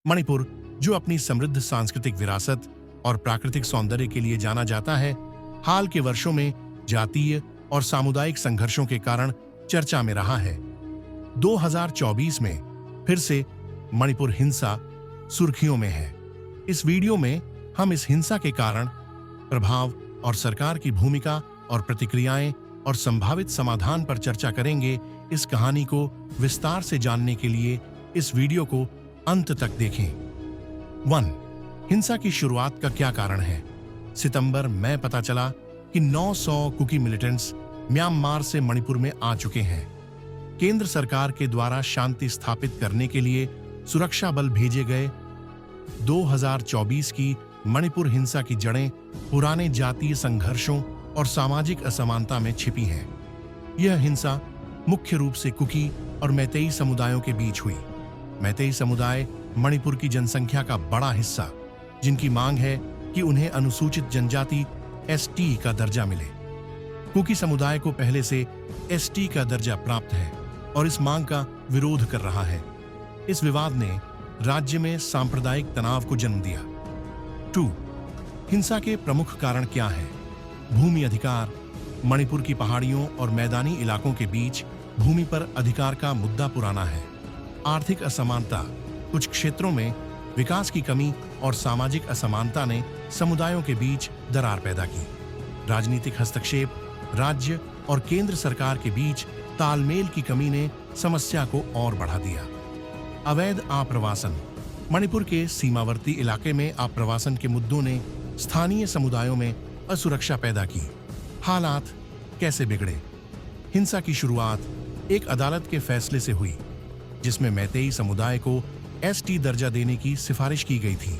मणिपुर, जो अपनी समृद्ध सांस्कृतिक विरासत और प्राकृतिक सौंदर्य के लिए जाना जाता है, हाल के वर्षों में जातीय और सामुदायिक संघर्षों के कारण चर्चा में रहा है। 2024 में फिर से मणिपुर हिंसा सुर्खियों में है। इस वीडियो में हम इस हिंसा के कारण, प्रभाव और सरकार की भूमिका और प्रतिक्रियाएं और संभावित समाधान पर चर्चा करेंगे। इस कहानी को विस्तार से जानने के लिए इस वीडियो को अंत तक देखें। 1. हिंसा की शुरुआत का क्या कारण है? सितंबर में पता चला कि 900 कुकी मिलिटेंट्स म्यांमार से मणिपुर में आ चुके हैं। केंद्र सरकार के द्वारा शांति स्थापित करने के लिए सुरक्षा बल भेजे गए। 2024 की मणिपुर हिंसा की जड़ें पुराने जातीय संघर्षों और सामाजिक असमानता में छिपी हैं। यह हिंसा मुख्य रूप से कुकी और मैतेई समुदायों के बीच हुई। मैतेई समुदाय मणिपुर की जनसंख्या का बड़ा हिस्सा, जिनकी मांग है कि उन्हें अनुसूचित जनजाति एसटी का दर्जा मिले। कुकी समुदाय को पहले से एसटी का दर्जा प्राप्त है और इस मांग का विरोध कर रहा है। इस विवाद ने राज्य में सांप्रदायिक तनाव को जन्म दिया। 2. हिंसा के प्रमुख कारण क्या हैं? भूमि अधिकार। मणिपुर की पहाड़ियों और मैदानी इलाकों के बीच भूमि पर अधिकार का मुद्दा पुराना है। आर्थिक असमानता। कुछ क्षेत्रों में विकास की कमी और सामाजिक असमानता ने समुदायों के बीच दरार पैदा की। राजनीतिक हस्तक्षेप। राज्य और केंद्र सरकार के बीच तालमेल की कमी ने समस्या को और बढ़ा दिया। अवैध आप्रवासन। मणिपुर के सीमावर्ती इलाके में आप्रवासन के मुद्दों ने स्थानीय समुदायों में असुरक्षा पैदा की। हालात कैसे बिगड़े? हिंसा की शुरुआत एक अदालत के फैसले से हुई, जिसमें मैतेई समुदाय को एसटी दर्जा देने की सिफारिश की गई थी।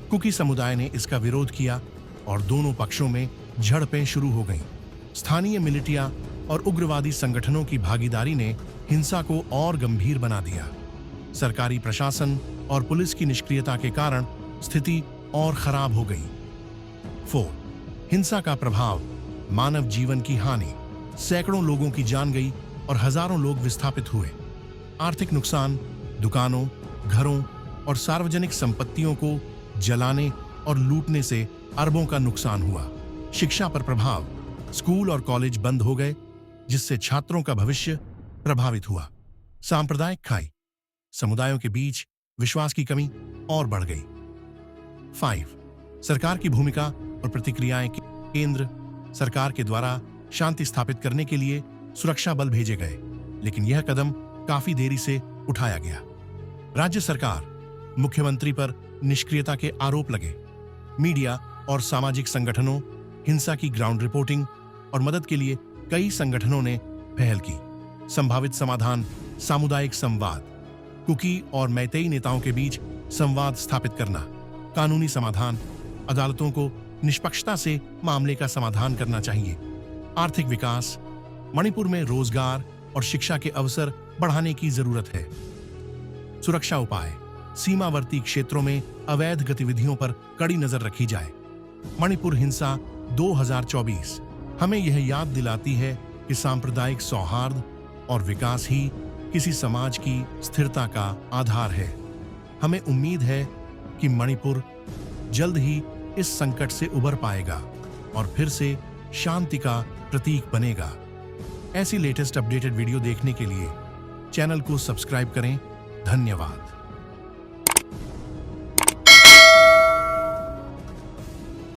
कुकी समुदाय ने इसका विरोध किया और दोनों पक्षों में झड़पें शुरू हो गईं। स्थानीय मिलिटिया और उग्रवादी संगठनों की भागीदारी ने हिंसा को और गंभीर बना दिया। सरकारी प्रशासन और पुलिस की निष्क्रियता के कारण स्थिति और खराब हो गई। 4. हिंसा का प्रभाव। मानव जीवन की हानि। सैकड़ों लोगों की जान गई और हजारों लोग विस्थापित हुए। आर्थिक नुकसान। दुकानों, घरों और सार्वजनिक संपत्तियों को जलाने और लूटने से अरबों का नुकसान हुआ। शिक्षा पर प्रभाव। स्कूल और कॉलेज बंद हो गए, जिससे छात्रों का भविष्य प्रभावित हुआ। सांप्रदायिक खाई। समुदायों के बीच विश्वास की कमी और बढ़ गई। 5. सरकार की भूमिका और प्रतिक्रियाएं। केंद्र सरकार के द्वारा शांति स्थापित करने के लिए सुरक्षा बल भेजे गए, लेकिन यह कदम काफी देरी से उठाया गया। राज्य सरकार, मुख्यमंत्री पर निष्क्रियता के आरोप लगे। मीडिया और सामाजिक संगठनों, हिंसा की ग्राउंड रिपोर्टिंग और मदद के लिए कई संगठनों ने पहल की। संभावित समाधान। सामुदायिक संवाद। कुकी और मैतेई नेताओं के बीच संवाद स्थापित करना। कानूनी समाधान। अदालतों को निष्पक्षता से मामले का समाधान करना चाहिए। आर्थिक विकास। मणिपुर में रोजगार और शिक्षा के अवसर बढ़ाने की जरूरत है। सुरक्षा उपाय। सीमावर्ती क्षेत्रों में अवैध गतिविधियों पर कड़ी नजर रखी जाए। मणिपुर हिंसा 2024 हमें यह याद दिलाती है कि सांप्रदायिक सौहार्द और विकास ही किसी समाज की स्थिरता का आधार है। हमें उम्मीद है कि मणिपुर जल्द ही इस संकट से उबर पाएगा और फिर से शांति का प्रतीक बनेगा। ऐसी लेटेस्ट अपडेटेड वीडियो देखने के लिए चैनल को सब्सक्राइब करें। धन्यवाद।